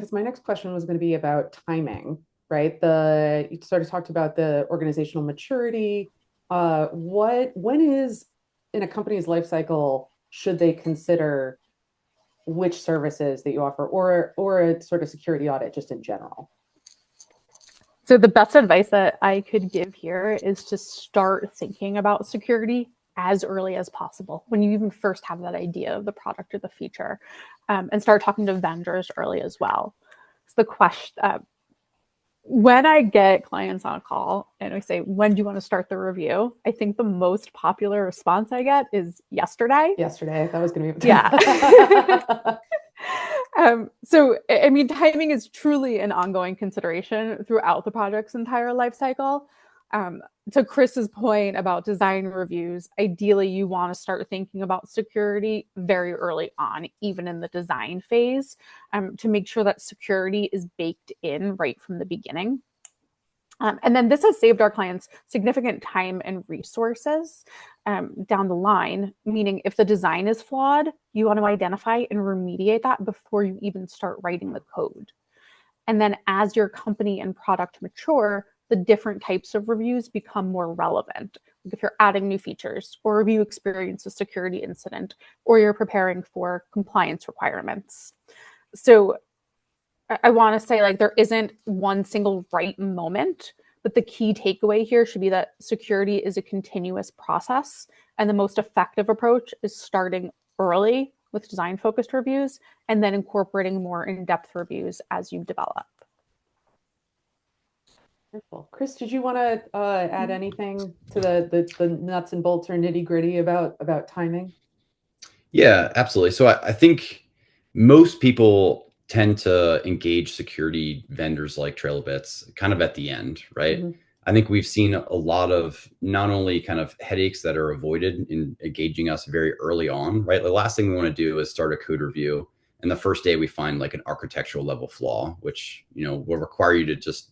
because my next question was going to be about timing, right? You sort of talked about the organizational maturity. When is in a company's life cycle should they consider which services that you offer, or a sort of security audit just in general? So the best advice that I could give here is to start thinking about security as early as possible when you even first have that idea of the product or the feature, and start talking to vendors early as well. So the question, when I get clients on a call and we say, when do you want to start the review? I think the most popular response I get is yesterday. Yesterday, that was going to be. Yeah. So, I mean, timing is truly an ongoing consideration throughout the project's entire life cycle. To Chris's point about design reviews, ideally you want to start thinking about security very early on, even in the design phase, to make sure that security is baked in right from the beginning. And then this has saved our clients significant time and resources down the line, meaning if the design is flawed, you want to identify and remediate that before you even start writing the code. And then as your company and product mature, the different types of reviews become more relevant. Like if you're adding new features, or if you experience a security incident, or you're preparing for compliance requirements. So I want to say, like, there isn't one single right moment, but the key takeaway here should be that security is a continuous process, and the most effective approach is starting early with design-focused reviews and then incorporating more in-depth reviews as you develop. Wonderful. Chris, did you want to add anything to the nuts and bolts or nitty-gritty about timing? Yeah, absolutely. So I think most people tend to engage security vendors like TrailBits kind of at the end, right? Mm-hmm. I think we've seen a lot of not only kind of headaches that are avoided in engaging us very early on, right? The last thing we want to do is start a code review, and the first day we find like an architectural level flaw, which, will require you to just,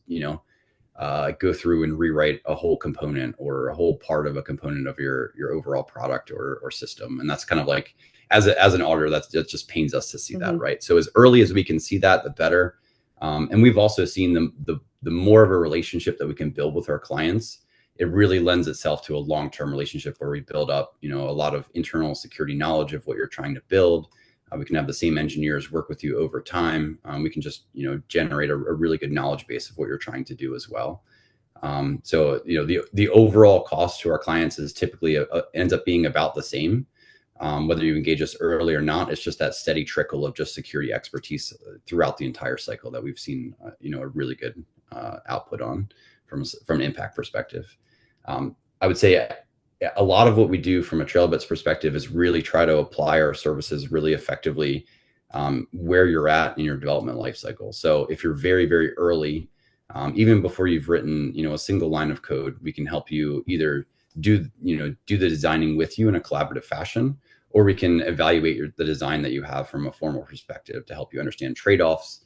go through and rewrite a whole component or a whole part of a component of your overall product or system. And that's kind of like, as an auditor, that just pains us to see that, right? So as early as we can see that, the better. And we've also seen the more of a relationship that we can build with our clients, it really lends itself to a long-term relationship where we build up, a lot of internal security knowledge of what you're trying to build. We can have the same engineers work with you over time. We can just, generate a really good knowledge base of what you're trying to do as well. So, the overall cost to our clients is typically ends up being about the same. Whether you engage us early or not, it's just that steady trickle of just security expertise throughout the entire cycle that we've seen, a really good output on from an impact perspective. I would say a lot of what we do from a TrailBits perspective is really try to apply our services really effectively where you're at in your development lifecycle. So if you're very, very early, even before you've written, a single line of code, we can help you either do the designing with you in a collaborative fashion, or we can evaluate the design that you have from a formal perspective to help you understand trade-offs.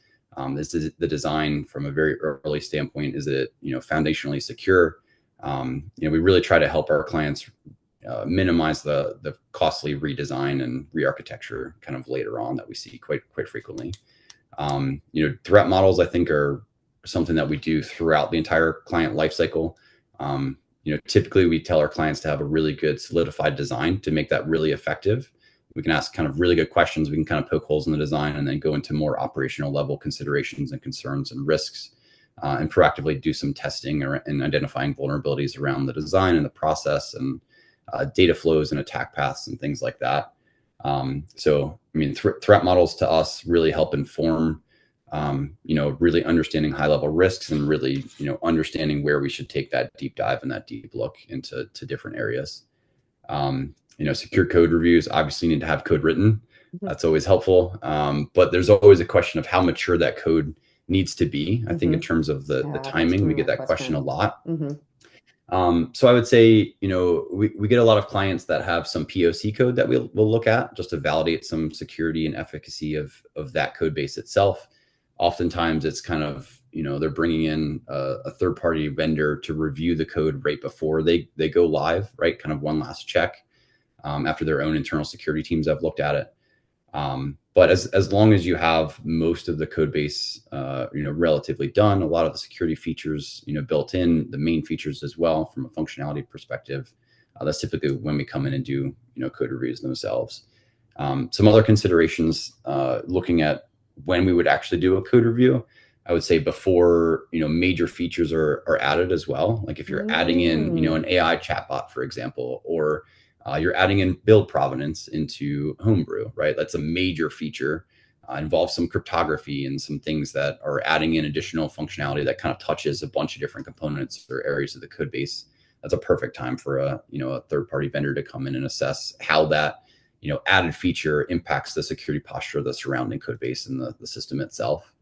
Is the design from a very early standpoint, is it, foundationally secure? We really try to help our clients minimize the costly redesign and re-architecture kind of later on that we see quite frequently. Threat models, I think, are something that we do throughout the entire client lifecycle. Typically we tell our clients to have a really good solidified design to make that really effective. We can ask kind of really good questions. We can kind of poke holes in the design and then go into more operational level considerations and concerns and risks, and proactively do some testing and identifying vulnerabilities around the design and the process and data flows and attack paths and things like that. So, I mean, threat models to us really help inform, really understanding high level risks and really, understanding where we should take that deep dive and that deep look into different areas. Secure code reviews obviously need to have code written. That's always helpful. But there's always a question of how mature that code needs to be. I think in terms of the timing, we get that question a lot. So I would say, we get a lot of clients that have some POC code that we'll look at just to validate some security and efficacy of that code base itself. Oftentimes it's kind of, they're bringing in a third-party vendor to review the code right before they go live, right? Kind of one last check after their own internal security teams have looked at it. But as long as you have most of the code base, relatively done, a lot of the security features, built in, the main features as well from a functionality perspective, that's typically when we come in and do, code reviews themselves. Some other considerations, looking at when we would actually do a code review, I would say before, major features are added as well. Like if you're adding in, an AI chatbot, for example, or you're adding in build provenance into Homebrew, right? That's a major feature. Involves some cryptography and some things that are adding in additional functionality that kind of touches a bunch of different components or areas of the code base. That's a perfect time for a third-party vendor to come in and assess how that, added feature impacts the security posture of the surrounding code base and the system itself.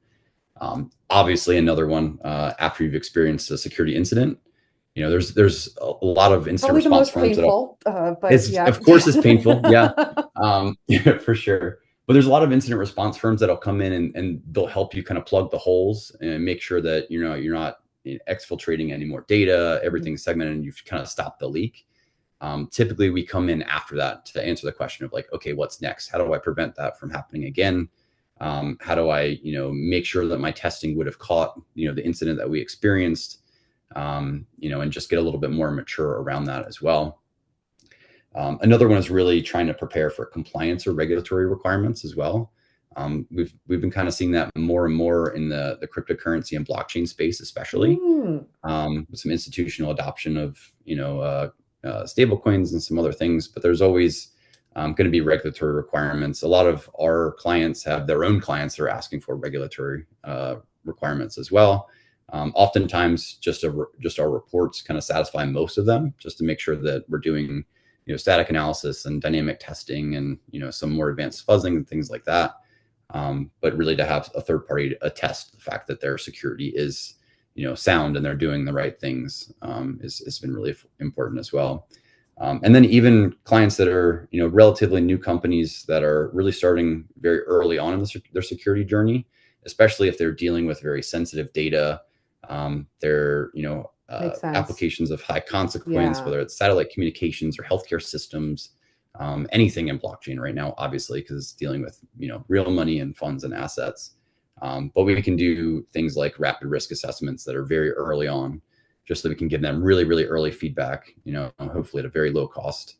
Obviously, another one, after you've experienced a security incident, there's a lot of incident Probably the response most firms painful, but it's, yeah. of course, it's painful. Yeah. Yeah, for sure. But there's a lot of incident response firms that'll come in and they'll help you kind of plug the holes and make sure that you're not exfiltrating any more data, everything's segmented, and you've kind of stopped the leak. Typically, we come in after that to answer the question of like, okay, what's next? How do I prevent that from happening again? How do I, make sure that my testing would have caught, the incident that we experienced, and just get a little bit more mature around that as well. Another one is really trying to prepare for compliance or regulatory requirements as well. We've been kind of seeing that more and more in the cryptocurrency and blockchain space, especially with some institutional adoption of stable coins and some other things. But there's always going to be regulatory requirements. A lot of our clients have their own clients that are asking for regulatory requirements as well. Oftentimes, just our reports kind of satisfy most of them, just to make sure that we're doing static analysis and dynamic testing and some more advanced fuzzing and things like that. But really to have a third party attest the fact that their security is sound and they're doing the right things has been really important as well. And then even clients that are relatively new companies that are really starting very early on in their security journey, especially if they're dealing with very sensitive data. They're applications of high consequence, whether it's satellite communications or healthcare systems, anything in blockchain right now, obviously, because it's dealing with real money and funds and assets. But we can do things like rapid risk assessments that are very early on, just so we can give them really, really early feedback, hopefully at a very low cost,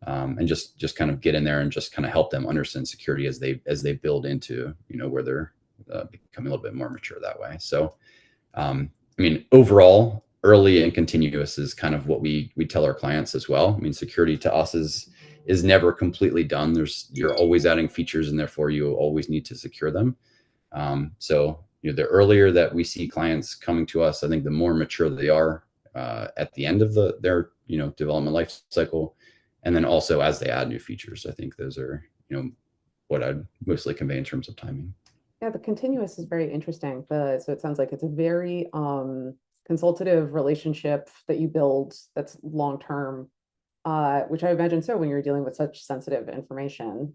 and just kind of get in there and just kind of help them understand security as they build into where they're becoming a little bit more mature that way. So, overall, early and continuous is kind of what we tell our clients as well. Security to us is never completely done. You're always adding features, and therefore you always need to secure them. So the earlier that we see clients coming to us, I think the more mature they are at the end of their development life cycle, and then also as they add new features. I think those are what I'd mostly convey in terms of timing. Yeah, the continuous is very interesting. So it sounds like it's a very consultative relationship that you build that's long term, which I imagine so when you're dealing with such sensitive information.